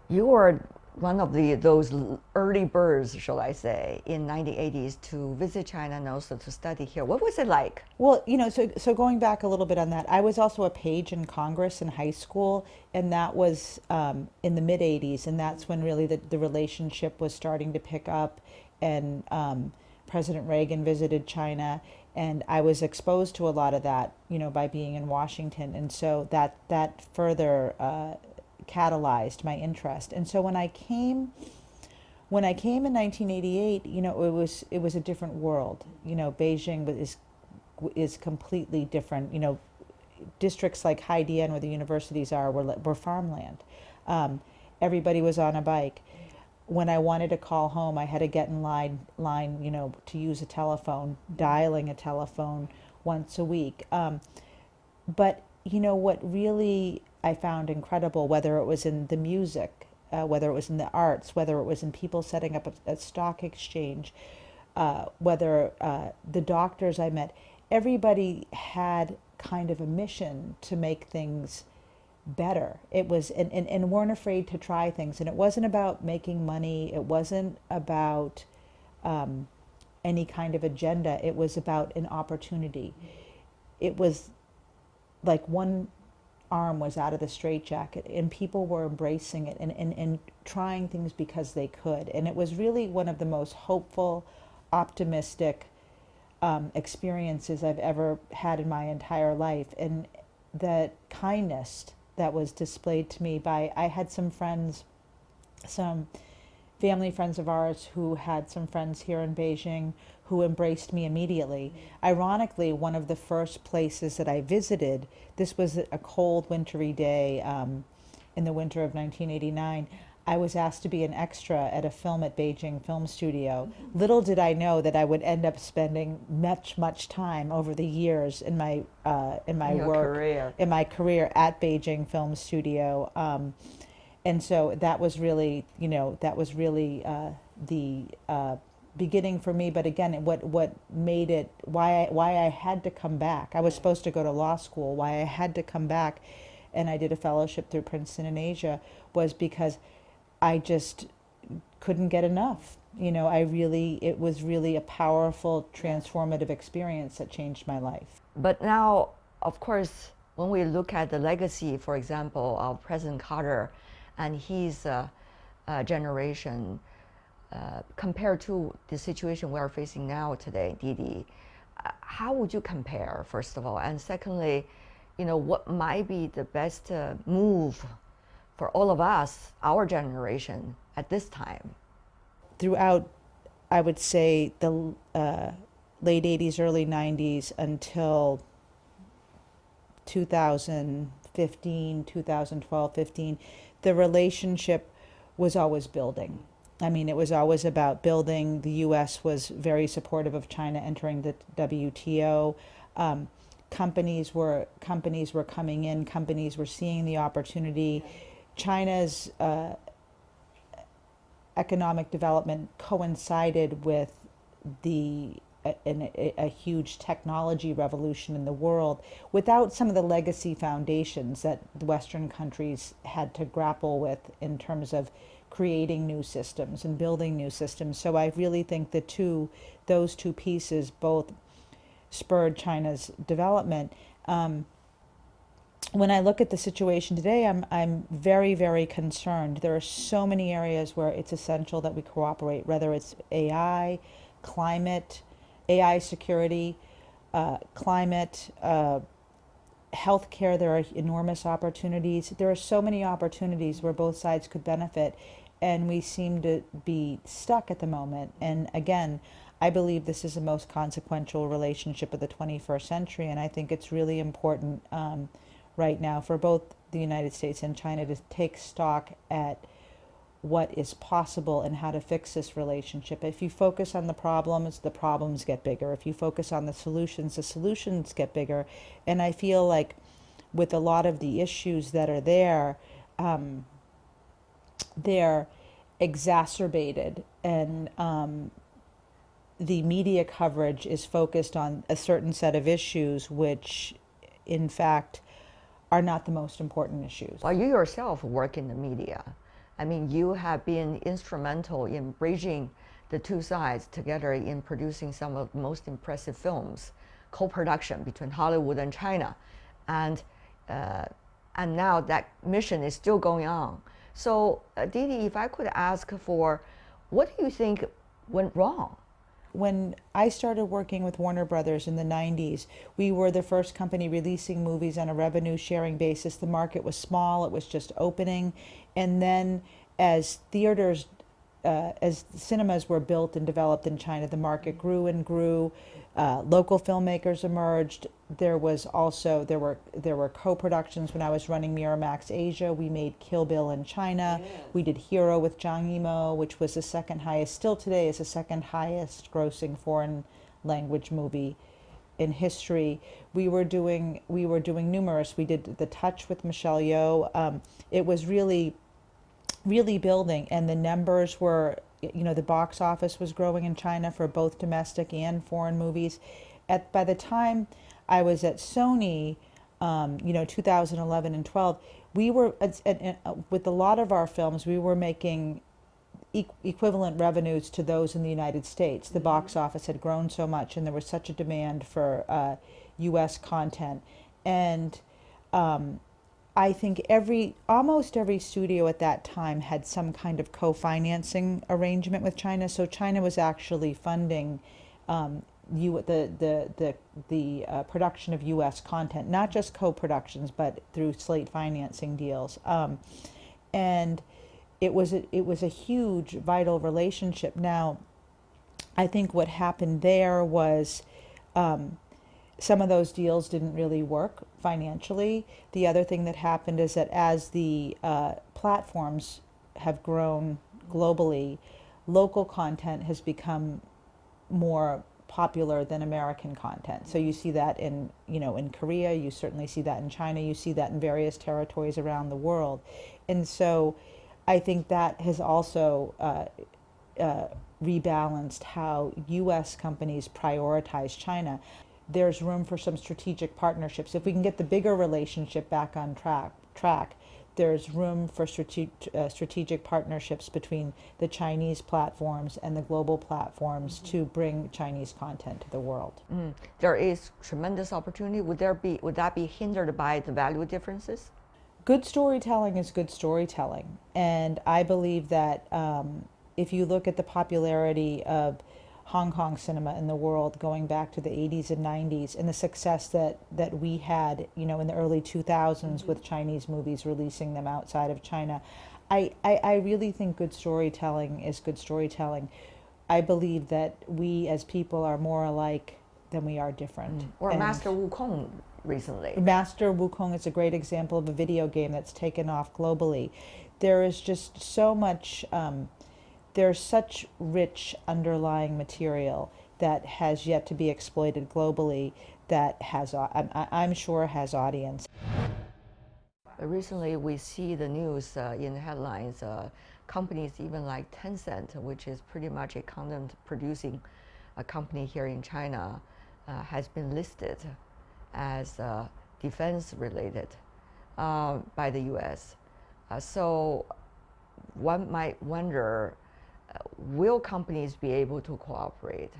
You were one of those early birds, shall I say, in 1980s to visit China and also to study here. What was it like? Well, so going back a little bit on that, I was also a page in Congress in high school, and that was in the mid 80s, and that's when really the relationship was starting to pick up, and President Reagan visited China, and I was exposed to a lot of that, by being in Washington, and so that further catalyzed my interest. And so when I came in 1988, it was a different world. Beijing is completely different. Districts like Haidian, where the universities are, were farmland. Everybody was on a bike. When I wanted to call home, I had to get in line, to use a telephone, dialing a telephone once a week. But what really I found incredible, whether it was in the music, whether it was in the arts, whether it was in people setting up a stock exchange, whether the doctors I met, everybody had kind of a mission to make things better. It was, and weren't afraid to try things. And it wasn't about making money. It wasn't about any kind of agenda. It was about an opportunity. It was like one arm was out of the straitjacket and people were embracing it and trying things because they could. And it was really one of the most hopeful, optimistic experiences I've ever had in my entire life. And the kindness that was displayed to me by, I had some friends, some family friends of ours who had some friends here in Beijing who embraced me immediately. Ironically, one of the first places that I visited, this was a cold, wintry day in the winter of 1989. I was asked to be an extra at a film at Beijing Film Studio. Little did I know that I would end up spending much time over the years in my In your work, career. in my career at Beijing Film Studio. And so that was really, the beginning for me. But again, what made it, why I had to come back. I was supposed to go to law school. Why I had to come back, and I did a fellowship through Princeton in Asia, was because I just couldn't get enough. It was really a powerful, transformative experience that changed my life. But now, of course, when we look at the legacy, for example, of President Carter and his generation, compared to the situation we are facing now today, Dede, how would you compare, first of all? And secondly, what might be the best move for all of us, our generation, at this time? Throughout, I would say, the late 80s, early 90s until 2015, 2012, 15, the relationship was always building. I mean, it was always about building. The U.S. was very supportive of China entering the WTO. Companies were coming in. Companies were seeing the opportunity. China's economic development coincided with a huge technology revolution in the world without some of the legacy foundations that the Western countries had to grapple with in terms of creating new systems and building new systems. So I really think those two pieces both spurred China's development. When I look at the situation today, I'm very, very concerned. There are so many areas where it's essential that we cooperate, whether it's AI, climate, AI security, climate, healthcare. There are enormous opportunities. There are so many opportunities where both sides could benefit, and we seem to be stuck at the moment. And again, I believe this is the most consequential relationship of the 21st century, and I think it's really important right now for both the United States and China to take stock at what is possible and how to fix this relationship. If you focus on the problems get bigger. If you focus on the solutions get bigger. And I feel like with a lot of the issues that are there, they're exacerbated, and the media coverage is focused on a certain set of issues, which in fact are not the most important issues. Well, you yourself work in the media, I mean, you have been instrumental in bridging the two sides together in producing some of the most impressive films, co-production between Hollywood and China, and uh, and now that mission is still going on. So, Dede, if I could ask for, what do you think went wrong? When I started working with Warner Brothers in the 90s, we were the first company releasing movies on a revenue sharing basis. The market was small, it was just opening. And then as theaters, as cinemas were built and developed in China, the market grew and grew. Local filmmakers emerged. There were co-productions. When I was running Miramax Asia, we made Kill Bill in China. Yeah. We did Hero with Zhang Yimou, which was the second highest, still today is the second highest grossing foreign language movie in history. We were doing numerous. We did The Touch with Michelle Yeoh. It was really building, and the numbers were, the box office was growing in China for both domestic and foreign movies. By the time I was at Sony, 2011 and 12, we were, with a lot of our films, we were making equivalent revenues to those in the United States. The box office had grown so much, and there was such a demand for U.S. content. And I think almost every studio at that time had some kind of co-financing arrangement with China. So China was actually funding the production of U.S. content, not just co-productions, but through slate financing deals. And it was a huge, vital relationship. Now, I think what happened there was some of those deals didn't really work financially. The other thing that happened is that as the platforms have grown globally, local content has become more popular than American content. So you see that in Korea, you certainly see that in China, you see that in various territories around the world. And so I think that has also rebalanced how U.S. companies prioritize China. There's room for some strategic partnerships. If we can get the bigger relationship back on track, there's room for strategic partnerships between the Chinese platforms and the global platforms to bring Chinese content to the world. There is tremendous opportunity. Would that be hindered by the value differences? Good storytelling is good storytelling, and I believe that if you look at the popularity of Hong Kong cinema in the world going back to the 80s and 90s, and the success that we had, in the early 2000s with Chinese movies releasing them outside of China, I really think good storytelling is good storytelling. I believe that we as people are more alike than we are different. Or Master Wukong recently. Master Wukong is a great example of a video game that's taken off globally. There is just so much there's such rich underlying material that has yet to be exploited globally that I'm sure has audience. Recently, we see the news in headlines, companies even like Tencent, which is pretty much a content producing company here in China, has been listed as defense related by the U.S. So one might wonder, will companies be able to cooperate?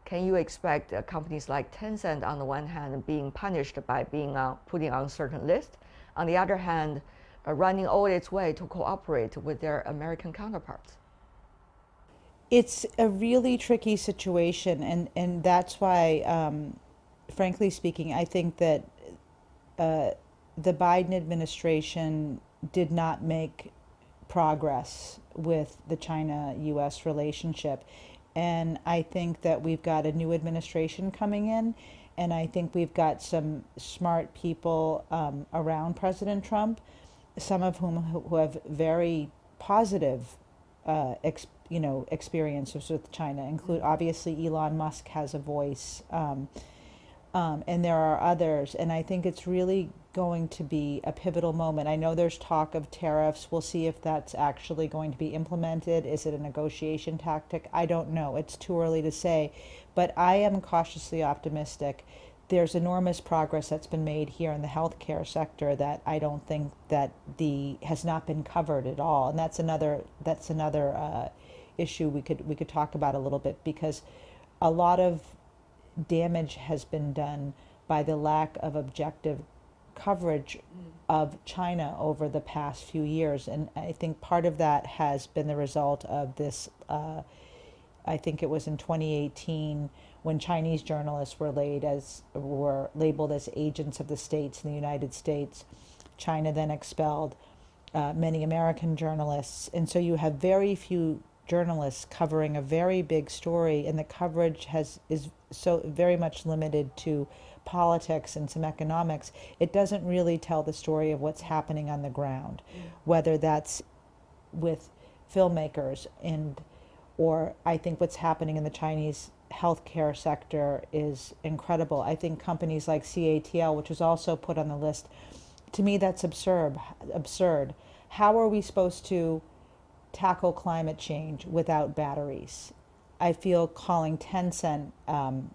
Can you expect companies like Tencent, on the one hand, being punished by being putting on certain list, on the other hand, running all its way to cooperate with their American counterparts? It's a really tricky situation, and that's why, frankly speaking, I think that the Biden administration did not make progress with the China-U.S. relationship. And I think that we've got a new administration coming in, and I think we've got some smart people around President Trump, some of whom who have very positive experiences with China. Include, obviously, Elon Musk has a voice, and there are others. And I think it's really going to be a pivotal moment. I know there's talk of tariffs. We'll see if that's actually going to be implemented. Is it a negotiation tactic? I don't know. It's too early to say. But I am cautiously optimistic there's enormous progress that's been made here in the healthcare sector that I don't think that has not been covered at all, and that's another issue we could talk about a little bit, because a lot of damage has been done by the lack of objective coverage of China over the past few years, and I think part of that has been the result of this. I think it was in 2018 when Chinese journalists were labeled as agents of the states in the United States. China then expelled many American journalists, and so you have very few journalists covering a very big story, and the coverage is so very much limited to politics and some economics. It doesn't really tell the story of what's happening on the ground, whether that's with filmmakers or I think what's happening in the Chinese healthcare sector is incredible. I think companies like CATL, which was also put on the list, to me that's absurd. How are we supposed to tackle climate change without batteries? I feel calling Tencent, an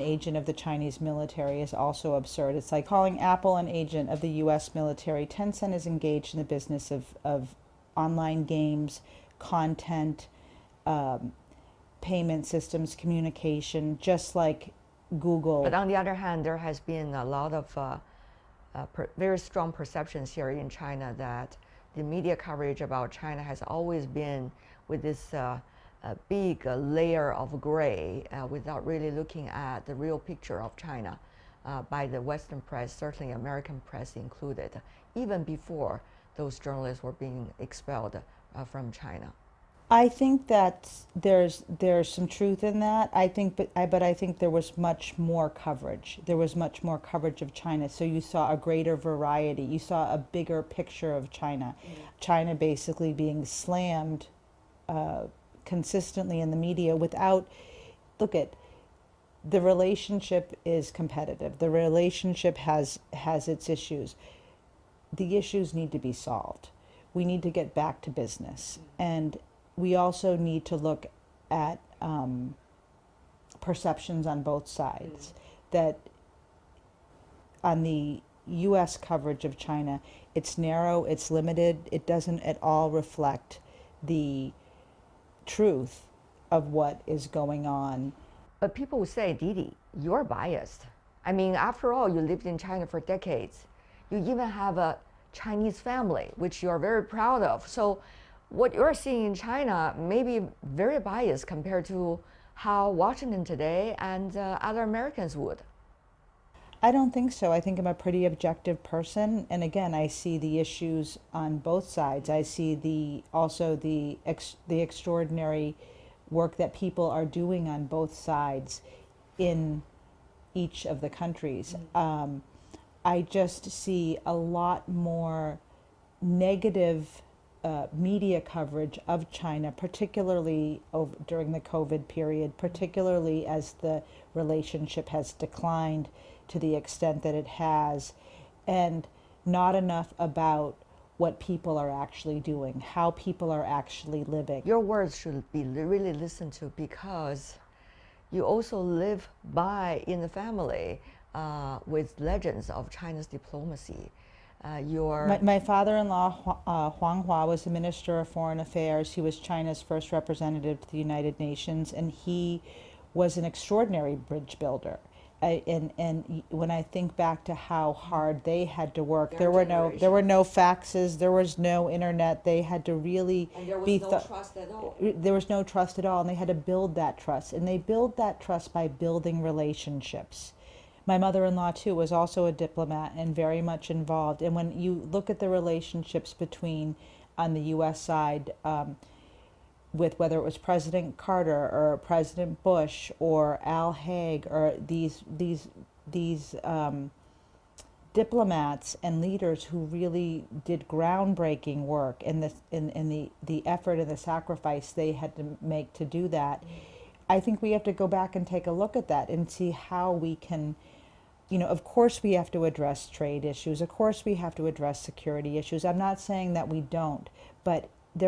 agent of the Chinese military is also absurd. It's like calling Apple an agent of the U.S. military. Tencent is engaged in the business of online games, content, payment systems, communication, just like Google. But on the other hand, there has been a lot of very strong perceptions here in China that the media coverage about China has always been with this big layer of gray without really looking at the real picture of China by the Western press, certainly American press included, even before those journalists were being expelled from China. I think that there's some truth in that. I think, but I think there was much more coverage. There was much more coverage of China, so you saw a greater variety. You saw a bigger picture of China. China basically being slammed consistently in the media without. Look at the relationship is competitive. The relationship has its issues. The issues need to be solved. We need to get back to business, and we also need to look at perceptions on both sides. That on the U.S. coverage of China, it's narrow, it's limited, it doesn't at all reflect the truth of what is going on. But people will say, Dede, you're biased. I mean, after all, you lived in China for decades. You even have a Chinese family, which you're very proud of. So what you're seeing in China may be very biased compared to how Washington today and other Americans would. I don't think so. I think I'm a pretty objective person, and again, I see the issues on both sides. I see also the extraordinary work that people are doing on both sides in each of the countries. I just see a lot more negative media coverage of China, particularly during the COVID period, particularly as the relationship has declined to the extent that it has, and not enough about what people are actually doing, how people are actually living. Your words should be really listened to, because you also live in the family with legends of China's diplomacy. My father-in-law, Huang Hua, was the Minister of Foreign Affairs. He was China's first representative to the United Nations, and he was an extraordinary bridge builder. And when I think back to how hard they had to work, there were no faxes, there was no internet. They had to really be no trust at all. There was no trust at all, and they had to build that trust. And they build that trust by building relationships. My mother-in-law, too, was also a diplomat and very much involved. And when you look at the relationships between, on the U.S. side, with whether it was President Carter or President Bush or Al Haig or these diplomats and leaders who really did groundbreaking work, and the effort and the sacrifice they had to make to do that, I think we have to go back and take a look at that and see how we can, of course we have to address trade issues, of course we have to address security issues. I'm not saying that we don't, but we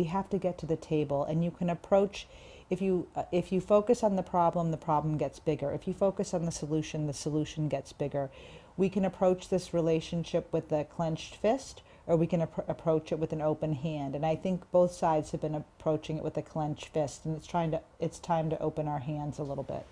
have to get to the table, and you can approach if you focus on the problem gets bigger. If you focus on the solution gets bigger. We can approach this relationship with a clenched fist, or we can approach it with an open hand. And I think both sides have been approaching it with a clenched fist, and it's time to open our hands a little bit.